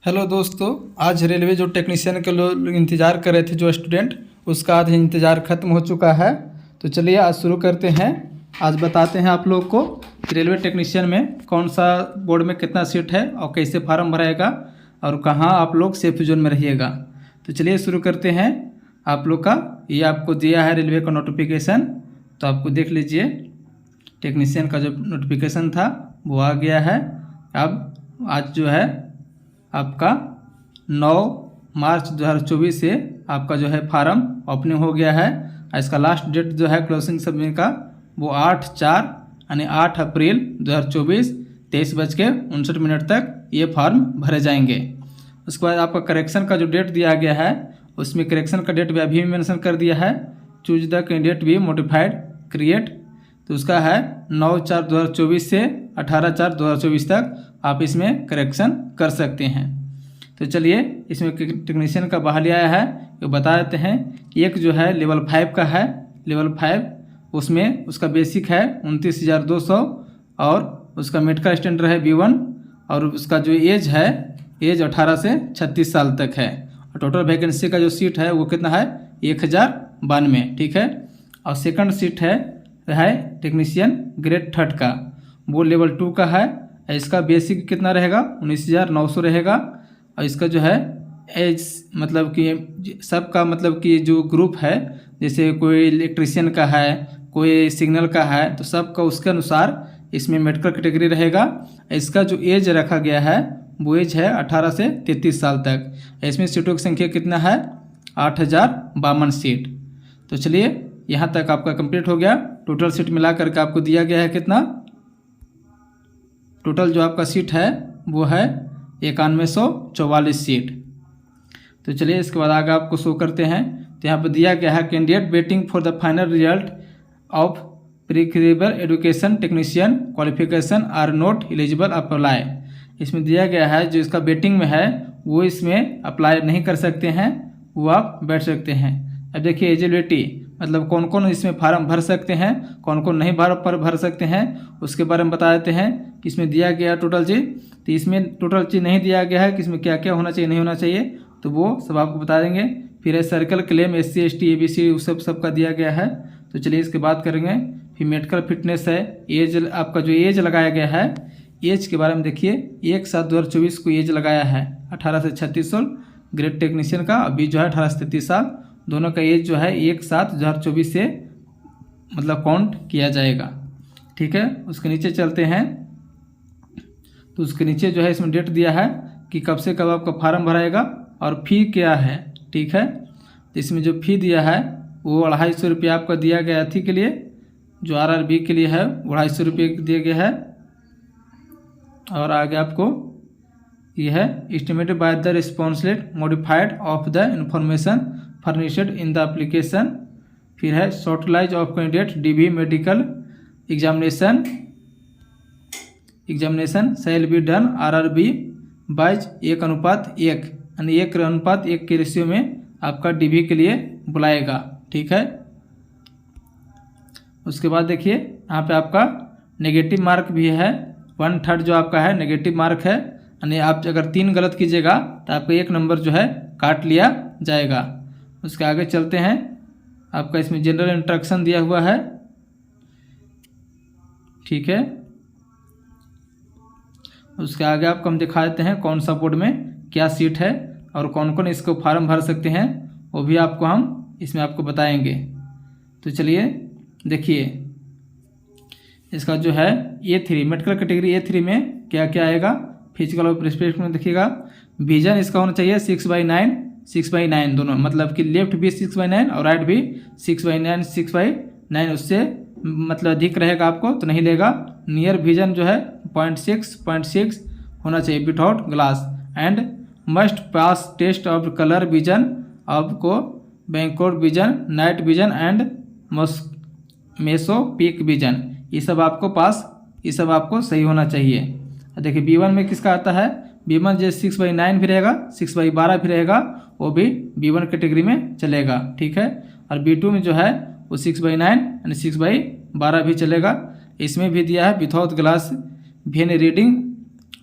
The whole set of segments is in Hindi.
हेलो दोस्तों, आज रेलवे जो टेक्नीशियन के लोग इंतज़ार कर रहे थे जो स्टूडेंट, उसका आज इंतज़ार ख़त्म हो चुका है। तो चलिए आज शुरू करते हैं। आज बताते हैं आप लोग को कि रेलवे टेक्नीशियन में कौन सा बोर्ड में कितना सीट है और कैसे फार्म भराएगा और कहाँ आप लोग सेफ जोन में रहिएगा। तो चलिए शुरू करते हैं। आप लोग का ये आपको दिया है रेलवे का नोटिफिकेशन, तो आपको देख लीजिए। टेक्नीशियन का जो नोटिफिकेशन था वो आ गया है। अब आज जो है आपका 9 मार्च 2024 से आपका जो है फार्म ओपनिंग हो गया है। इसका लास्ट डेट जो है क्लोजिंग सबमिट का वो 8/4 यानी 8 अप्रैल 2024 23:59 तक ये फॉर्म भरे जाएंगे। उसके बाद आपका करेक्शन का जो डेट दिया गया है उसमें करेक्शन का डेट भी अभी मेंशन कर दिया है। Choose the candidate be modified create, तो उसका है 9/4/2024 से 18/4/2024 तक आप इसमें करेक्शन कर सकते हैं। तो चलिए इसमें टेक्नीशियन का बहाली आया है, ये बता देते हैं। एक जो है लेवल 5 का है। लेवल 5 उसमें उसका बेसिक है 29,200 और उसका मेडिकल स्टैंडर्ड है B1 और उसका जो एज है 18 से 36 साल तक है। और टोटल वैकेंसी का जो सीट है वो कितना है 1092, ठीक है। और सेकंड सीट है टेक्नीशियन ग्रेड 3 का, वो लेवल 2 का है। इसका बेसिक कितना रहेगा 19,900 रहेगा। और इसका जो है एज मतलब कि सबका मतलब कि जो ग्रुप है, जैसे कोई इलेक्ट्रिशियन का है, कोई सिग्नल का है, तो सबका उसके अनुसार इसमें मेडिकल कैटेगरी रहेगा। इसका जो एज रखा गया है वो एज है 18 से 33 साल तक। इसमें सीटों की संख्या कितना है 8,052 सीट। तो चलिए यहाँ तक आपका कंप्लीट हो गया। टोटल सीट मिला करके आपको दिया गया है कितना, टोटल जो आपका सीट है वो है 9144 सीट। तो चलिए इसके बाद आगे आपको शो करते हैं। तो यहाँ पर दिया गया है candidate waiting for the final result of प्रीक्रिएबल education technician qualification are not eligible apply. इसमें दिया गया है जो इसका वेटिंग में है वो इसमें अप्लाई नहीं कर सकते हैं, वो आप बैठ सकते हैं। अब देखिए एलिजिबिलिटी मतलब कौन कौन इसमें फार्म भर सकते हैं, कौन कौन नहीं भर सकते हैं, उसके बारे में बता देते हैं। इसमें दिया गया टोटल चीज़, तो इसमें टोटल चीज़ नहीं दिया गया है कि इसमें क्या क्या होना चाहिए नहीं होना चाहिए, तो वो सब आपको बता देंगे। फिर है circle claim SC ST ABC उस सबका दिया गया है। तो चलिए इसके बात करेंगे। फिर मेडिकल फिटनेस है, एज आपका जो एज लगाया गया है, एज के बारे में देखिए 1/7/2024 को एज लगाया है 18 से 36 साल ग्रेड टेक्नीशियन का। अभी जो है 18 से 33 साल, दोनों का एज जो है 1/7/2024 से मतलब काउंट किया जाएगा, ठीक है। उसके नीचे चलते हैं। तो उसके नीचे जो है इसमें डेट दिया है कि कब से कब आपका फार्म भराएगा और फ़ी क्या है, ठीक है। तो इसमें जो फ़ी दिया है वो 250 रुपये आपका दिया गया थी के लिए, जो RRB के लिए है 250 रुपये दिया गया है। और आगे आपको यह है estimated by the responsibility modified of the information furnished in the application. फिर है shortlist of candidate DB medical examination shall be done RRB by 1:1 यानी 1:1 के रेशियो में आपका DB के लिए बुलाएगा, ठीक है। उसके बाद देखिए यहाँ पे आपका नेगेटिव मार्क भी है 1/3 जो आपका है नेगेटिव मार्क है, यानी आप अगर 3 गलत कीजिएगा तो आपका 1 नंबर जो है काट लिया जाएगा। उसके आगे चलते हैं। आपका इसमें जनरल इंस्ट्रक्शन दिया हुआ है, ठीक है। उसके आगे आपको हम दिखा देते हैं कौन सा बोर्ड में क्या सीट है और कौन कौन इसको फॉर्म भर सकते हैं, वो भी आपको हम इसमें आपको बताएंगे। तो चलिए देखिए इसका जो है A3 मेडिकल कैटेगरी A3 में क्या क्या आएगा। फिजिकल और प्रिस्क्रिप्शन में देखिएगा विजन इसका होना चाहिए 6/9 दोनों, मतलब कि लेफ्ट भी 6/9 और राइट भी 6/9 उससे मतलब अधिक रहेगा आपको तो नहीं लेगा। नियर विजन जो है 0.6 होना चाहिए without glass and must pass test of colour vision आपको बैंकोड vision night vision and mesopic vision, ये सब आपको सही होना चाहिए। देखिए B1 में किसका आता है, B1 जो 6/9 भी रहेगा 6/12 भी रहेगा, वो भी B1 कैटेगरी में चलेगा, ठीक है। और B2 में जो है वो 6/9 यानी 6/12 भी चलेगा। इसमें भी दिया है without glass when reading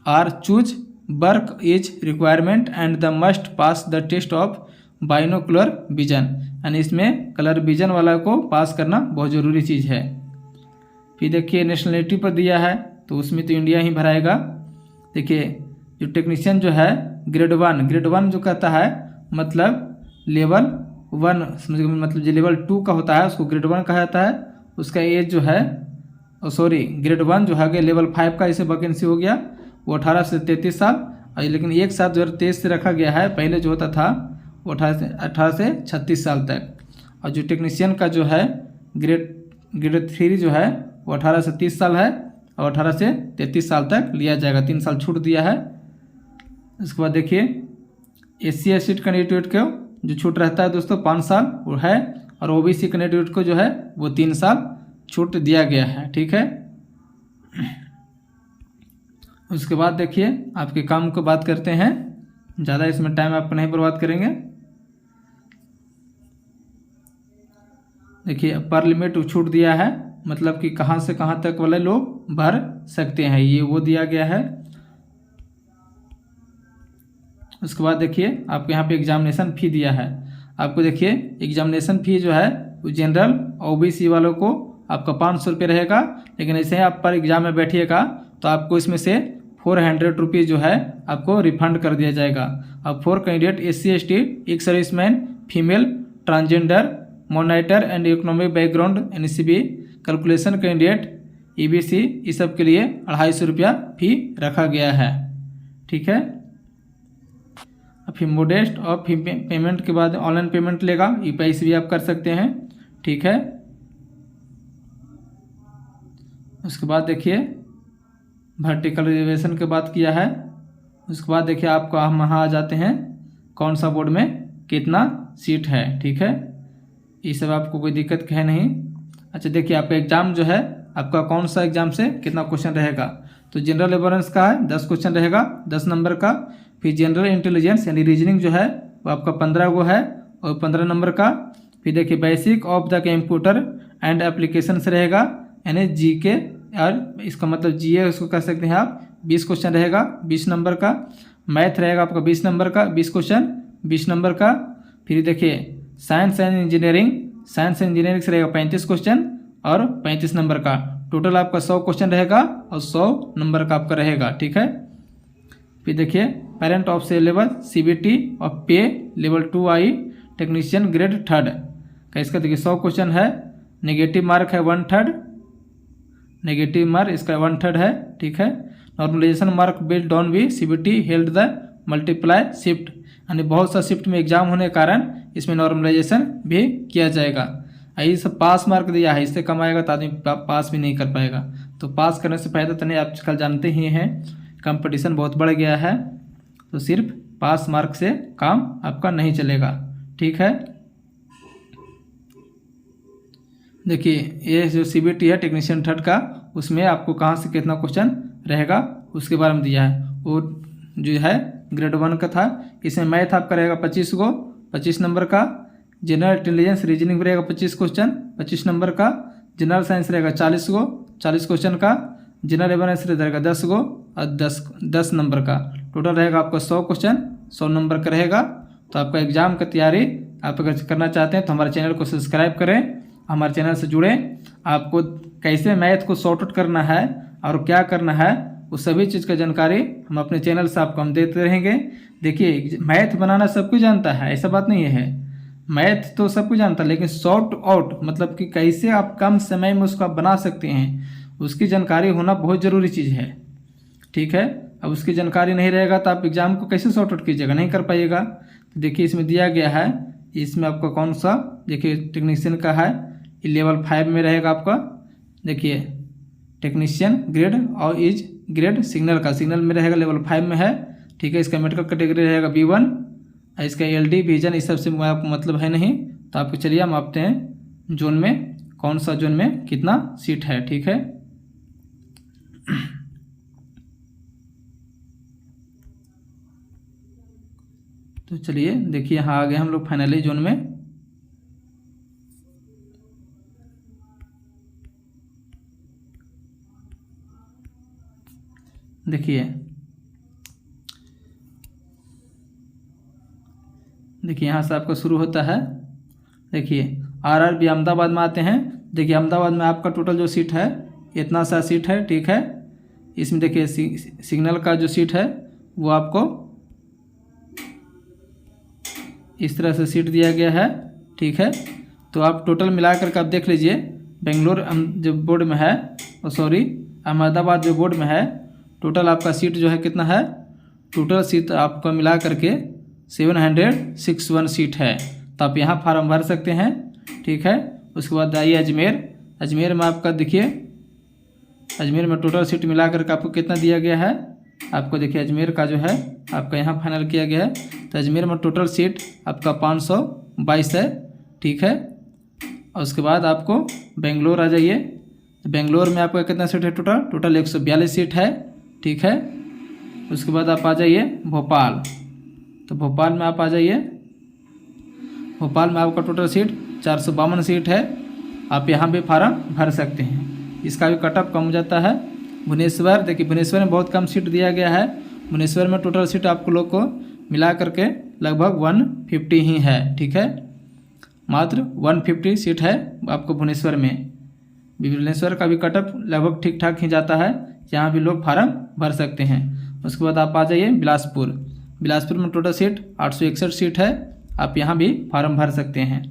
or choose work is requirement and the must pass the test of binocular vision, यानी इसमें कलर विजन वाला को पास करना बहुत ज़रूरी चीज़ है। फिर देखिए नेशनलिटी पर दिया है तो उसमें तो इंडिया ही भराएगा। देखिए जो टेक्नीशियन जो है ग्रेड वन जो कहता है मतलब लेवल 1 मतलब जो लेवल 2 का होता है उसको ग्रेड 1 कहा जाता है। उसका एज जो है ग्रेड 1 जो है लेवल 5 का इसे वैकेंसी हो गया वो 18 से 33 साल, और लेकिन एक साथ 2023 से रखा गया है, पहले जो होता था वो 18 से 36 साल तक। और जो टेक्नीशियन का जो है ग्रेड 3 जो है वो 18 से 30 साल है और 18 से 33 साल तक लिया जाएगा, 3 साल छूट दिया है। इसके बाद देखिए SC/ST कैंडिडेट को जो छूट रहता है दोस्तों 5 साल वो है, और OBC कैंडिडेट को जो है वो 3 साल छूट दिया गया है, ठीक है। उसके बाद देखिए आपके काम को बात करते हैं, ज़्यादा इसमें टाइम आपको नहीं बर्बाद करेंगे। देखिए अपर लिमिट छूट दिया है, मतलब कि कहाँ से कहाँ तक वाले लोग भर सकते हैं, ये वो दिया गया है। उसके बाद देखिए आपके यहाँ पे एग्जामिनेशन फ़ी दिया है। आपको देखिए एग्जामिनेशन फ़ी जो है वो जनरल OBC वालों को आपका 500 रुपये रहेगा, लेकिन ऐसे ही आप पर एग्जाम में बैठिएगा तो आपको इसमें से 400 रुपीज़ जो है आपको रिफंड कर दिया जाएगा। अब 4 candidate SC/ST, ex serviceman, female, transgender, मोनाइटर and economic background NCB, calculation candidate EBC, इस सब के लिए 250 रुपया फी रखा गया है, ठीक है। फिर मोडेस्ट और पेमेंट के बाद ऑनलाइन पेमेंट लेगा, UPI से भी आप कर सकते हैं, ठीक है। उसके बाद देखिए वर्टिकल रिजर्वेशन की बात किया है। उसके बाद देखिए आपको हम यहाँ आ जाते हैं कौन सा बोर्ड में कितना सीट है, ठीक है। ये सब आपको कोई दिक्कत है नहीं। अच्छा देखिए आपका एग्ज़ाम जो है आपका कौन सा एग्ज़ाम से कितना क्वेश्चन रहेगा, तो जनरल अवेयरनेस का है 10 क्वेश्चन रहेगा 10 नंबर का। फिर जनरल इंटेलिजेंस यानी रीजनिंग जो है वो आपका 15 गो है और 15 नंबर का। फिर देखिए basic of the computer and application से रहेगा, यानी GK, और इसका मतलब GA उसको कह सकते हैं आप, 20 क्वेश्चन रहेगा 20 नंबर का। मैथ रहेगा आपका 20 नंबर का, 20 क्वेश्चन 20 नंबर का। फिर देखिए साइंस एंड इंजीनियरिंग से रहेगा 35 क्वेश्चन और 35 नंबर का। टोटल आपका 100 क्वेश्चन रहेगा और 100 नंबर का आपका रहेगा, ठीक है। फिर देखिए पेरेंट ऑफ सिलेबस CBT और पे लेवल 2I टेक्नीशियन ग्रेड 3 का, इसका देखिए 100 क्वेश्चन है। नेगेटिव मार्क है 1/3, नेगेटिव मार्क इसका 1/3 है, ठीक है। नॉर्मलाइजेशन मार्क बिल्ड ऑन भी CBT held the multiply shift, यानी बहुत सा शिफ्ट में एग्जाम होने के कारण इसमें नॉर्मलाइजेशन भी किया जाएगा। यही सब पास मार्क दिया है, इससे कम आएगा तो आदमी पास भी नहीं कर पाएगा। तो पास करने से फ़ायदा तो नहीं, आजकल जानते ही हैं कंपटीशन बहुत बढ़ गया है, तो सिर्फ पास मार्क से काम आपका नहीं चलेगा, ठीक है। देखिए ये जो CBT है टेक्नीशियन 3 का, उसमें आपको कहाँ से कितना क्वेश्चन रहेगा उसके बारे में दिया है। वो जो है ग्रेड 1 का था, इसमें मैथ आपका रहेगा 25 नंबर का। जनरल इंटेलिजेंस रीजनिंग रहेगा 25 क्वेश्चन 25 नंबर का। जनरल साइंस रहेगा 40 क्वेश्चन का। जनरल अवेयरनेस रहेगा 10 गो और 10 नंबर का। टोटल रहेगा आपका 100 क्वेश्चन 100 नंबर का रहेगा। तो आपका एग्जाम का तैयारी आप अगर करना चाहते हैं तो हमारे चैनल को सब्सक्राइब करें, हमारे चैनल से जुड़ें। आपको कैसे मैथ को सॉर्ट आउट करना है और क्या करना है उस सभी चीज़ का जानकारी हम अपने चैनल से आपको हम देते रहेंगे। देखिए मैथ बनाना सब कुछ जानता है, ऐसा बात नहीं है, मैथ तो सब कुछ जानता है, लेकिन सॉर्ट आउट मतलब कि कैसे आप कम समय में उसको आप बना सकते हैं, उसकी जानकारी होना बहुत ज़रूरी चीज़ है, ठीक है। अब उसकी जानकारी नहीं रहेगा तो आप एग्ज़ाम को कैसे सॉर्ट आउट कीजिएगा, नहीं कर पाइएगा। तो देखिए इसमें दिया गया है, इसमें आपका कौन सा देखिए टेक्नीशियन का है, लेवल 5 में रहेगा आपका। देखिए टेक्नीशियन ग्रेड और इज ग्रेड सिग्नल में रहेगा, लेवल 5 में है, ठीक है। इसका मेडिकल कैटेगरी रहेगा B1, इसका LD विजन इस सब से आपको मतलब है नहीं। तो आपको चलिए हम मापते हैं जोन में, कौन सा जोन में कितना सीट है, ठीक है। तो चलिए देखिए यहाँ आ गए हम लोग फाइनली जोन में। देखिए देखिए यहाँ से आपका शुरू होता है। देखिए आरआरबी अहमदाबाद में आते हैं। देखिए अहमदाबाद में आपका टोटल जो सीट है इतना सा सीट है, ठीक है। इसमें देखिए सिग्नल का जो सीट है वो आपको इस तरह से सीट दिया गया है, ठीक है। तो आप टोटल मिला करके आप देख लीजिए, बेंगलोर जो बोर्ड में है, सॉरी अहमदाबाद जो बोर्ड में है, टोटल आपका सीट जो है कितना है, टोटल सीट आपको मिला करके 761 सीट है। तो आप यहाँ फार्म भर सकते हैं, ठीक है। उसके बाद आइए अजमेर में आपका देखिए, अजमेर में टोटल सीट मिला करके आपको कितना दिया गया है, आपको देखिए अजमेर का जो है आपका यहाँ फाइनल किया गया है। तो अजमेर में टोटल सीट आपका 522 है, ठीक है। और उसके बाद आपको बेंगलोर आ जाइए। तो बेंगलोर में आपका कितना सीट है, टोटल 142 सीट है, ठीक है। उसके बाद आप आ जाइए भोपाल। तो भोपाल में आप आ जाइए, भोपाल में आपका टोटल सीट 452 सीट है। आप यहाँ भी फार्म भर सकते हैं, इसका भी कट ऑफ कम हो जाता है। भुवनेश्वर, देखिए भुवनेश्वर में बहुत कम सीट दिया गया है। भुवनेश्वर में टोटल सीट आपको लोग को मिला करके लगभग 150 ही है, ठीक है। मात्र 150 सीट है आपको भुवनेश्वर में। भुवनेश्वर का भी कट ऑफ लगभग ठीक ठाक ही जाता है, यहाँ भी लोग फार्म भर सकते हैं। उसके बाद आप आ जाइए बिलासपुर में टोटल सीट 861 सीट है, आप यहाँ भी फार्म भर सकते हैं।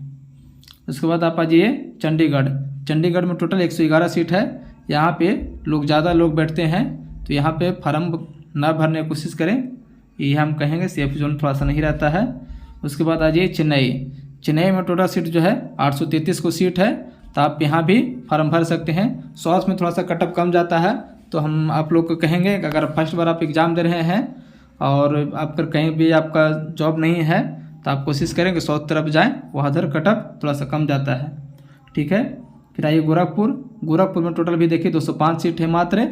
उसके बाद आप आ जाइए चंडीगढ़ में टोटल 111 सीट है। यहाँ पे ज़्यादा लोग बैठते हैं, तो यहाँ पे फार्म ना भरने की कोशिश करें, ये हम कहेंगे सेफ जोन थोड़ा सा नहीं रहता है। उसके बाद आ जाइए चेन्नई में टोटल सीट जो है 833 को सीट है, तो आप यहाँ भी फार्म भर सकते हैं। साउथ में थोड़ा सा कट ऑफ कम जाता है, तो हम आप लोग को कहेंगे कि अगर फर्स्ट बार आप एग्ज़ाम दे रहे हैं और आपका कहीं भी आपका जॉब नहीं है, तो आप कोशिश करें कि साउथ तरफ जाएँ, वहाँ उधर कट ऑफ थोड़ा सा कम जाता है, ठीक है। फिर आइए गोरखपुर में टोटल भी देखिए 205 सीट है मात्र।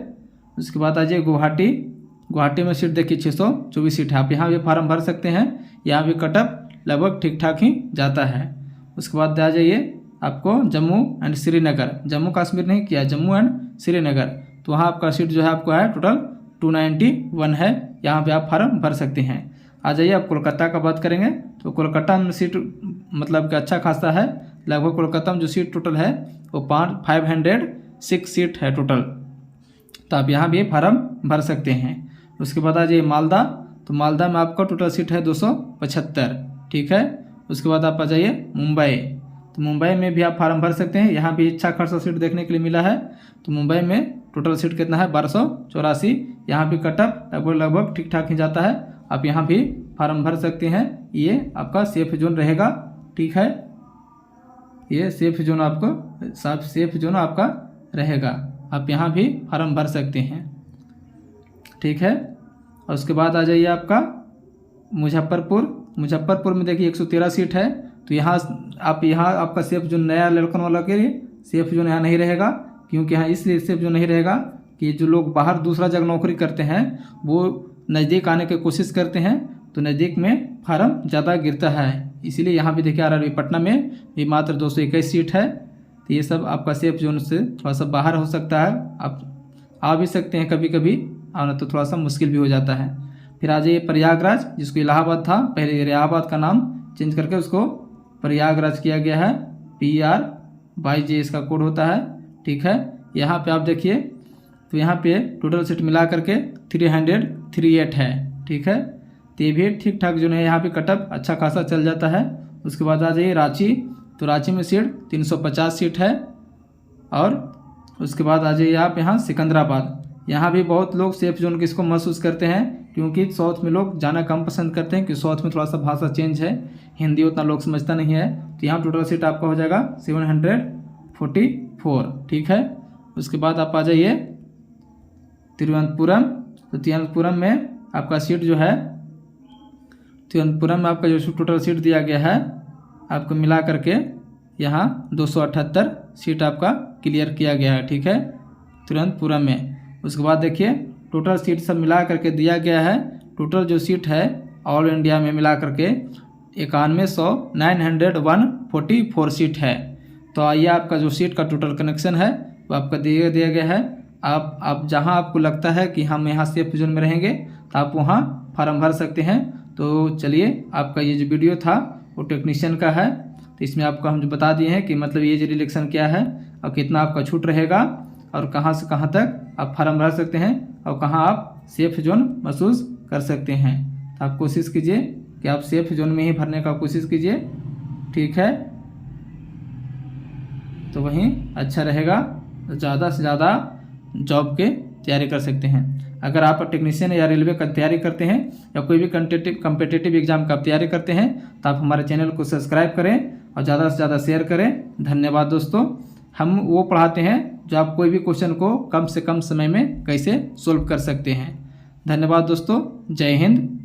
उसके बाद आ जाइए गुवाहाटी में सीट देखिए 624 सीट है, आप यहाँ भी फार्म भर सकते हैं, यहाँ भी कट ऑफ लगभग ठीक ठाक ही जाता है। उसके बाद आ जाइए आपको जम्मू एंड श्रीनगर, जम्मू कश्मीर नहीं किया, जम्मू एंड श्रीनगर, तो वहाँ आपका सीट जो है आपको है टोटल 291 है, यहाँ पे आप फार्म भर सकते हैं। आ जाइए आप कोलकाता का बात करेंगे, तो कोलकाता में सीट मतलब कि अच्छा खासा है, लगभग कोलकाता में जो सीट टोटल है वो 506 सीट है टोटल, तो आप यहाँ भी फार्म भर सकते हैं। उसके बाद आ जाइए मालदा, तो मालदा में आपका टोटल सीट है 275, ठीक है। उसके बाद आप आ जाइए मुंबई, तो मुंबई में भी आप फार्म भर सकते हैं, यहाँ भी अच्छा खासा सीट देखने के लिए मिला है। तो मुंबई में टोटल सीट कितना है 1284, यहाँ भी कट ऑफ लगभग ठीक ठाक ही जाता है, आप यहाँ भी फार्म भर सकते हैं। ये आपका सेफ जोन रहेगा, ठीक है, ये सेफ जोन आपका रहेगा, आप यहाँ भी फार्म भर सकते हैं, ठीक है। और उसके बाद आ जाइए आपका मुजफ्फरपुर में देखिए 113 सीट है, तो यहाँ आपका सेफ जोन नया लड़कन वाला के लिए सेफ जोन यहाँ नहीं रहेगा, क्योंकि यहाँ इसलिए सेफ जोन नहीं रहेगा कि जो लोग बाहर दूसरा जगह नौकरी करते हैं वो नज़दीक आने की कोशिश करते हैं, तो नज़दीक में फार्म ज़्यादा गिरता है, इसीलिए यहाँ भी देखिए आरआरबी पटना में भी मात्र 221 सीट है। तो ये सब आपका सेफ जोन से थोड़ा सा बाहर हो सकता है, आप आ भी सकते हैं कभी कभी, आना तो थोड़ा सा मुश्किल भी हो जाता है। फिर आ जाइए प्रयागराज, जिसको इलाहाबाद था, पहले इलाहाबाद का नाम चेंज करके उसको प्रयागराज किया गया है, PR22J इसका कोड होता है, ठीक है। यहाँ पे आप देखिए, तो यहाँ पे टोटल सीट मिला करके 338 है, ठीक है। तो ये भी ठीक ठाक जो है, यहाँ पे कट ऑफ अच्छा खासा चल जाता है। उसके बाद आ जाइए रांची, तो रांची में सीट 350 सीट है। और उसके बाद आ जाइए आप यहाँ सिकंदराबाद, यहाँ भी बहुत लोग सेफ जोन किसको महसूस करते हैं, क्योंकि साउथ में लोग जाना कम पसंद करते हैं, क्योंकि साउथ में थोड़ा सा भाषा चेंज है, हिंदी उतना लोग समझता नहीं है। तो यहाँ टोटल सीट आपका हो जाएगा 744, ठीक है। उसके बाद आप आ जाइए तिरुवनंतपुरम, तो तिरुवनंतपुरम में आपका सीट जो है, तिरुवनंतपुरम में आपका जो टोटल सीट दिया गया है आपको मिला करके यहाँ 278 सीट आपका क्लियर किया गया है, ठीक है, तिरुवनंतपुरम में। उसके बाद देखिए टोटल सीट सब मिला करके दिया गया है, टोटल जो सीट है ऑल इंडिया में मिला करके 944 सीट है। तो आइए आपका जो सीट का टोटल कनेक्शन है वो आपका दिया गया है। आप जहां आपको लगता है कि हम यहाँ सेफ जोन में रहेंगे, तो आप वहां फार्म भर सकते हैं। तो चलिए, आपका ये जो वीडियो था वो टेक्नीशियन का है, तो इसमें आपको हम जो बता दिए हैं कि मतलब एज रिलैक्सेशन क्या है और कितना आपका छूट रहेगा और कहाँ से कहाँ तक आप फार्म भर सकते हैं और कहाँ आप सेफ जोन महसूस कर सकते हैं। तो आप कोशिश कीजिए कि आप सेफ जोन में ही भरने का कोशिश कीजिए, ठीक है। तो वहीं अच्छा रहेगा, ज़्यादा से ज़्यादा जॉब के तैयारी कर सकते हैं। अगर आप टेक्नीशियन या रेलवे का तैयारी करते हैं या कोई भी कम्पिटिटिव एग्जाम का तैयारी करते हैं तो आप हमारे चैनल को सब्सक्राइब करें और ज़्यादा से ज़्यादा शेयर करें। धन्यवाद दोस्तों। हम वो पढ़ाते हैं जो आप कोई भी क्वेश्चन को कम से कम समय में कैसे सोल्व कर सकते हैं। धन्यवाद दोस्तों। जय हिंद।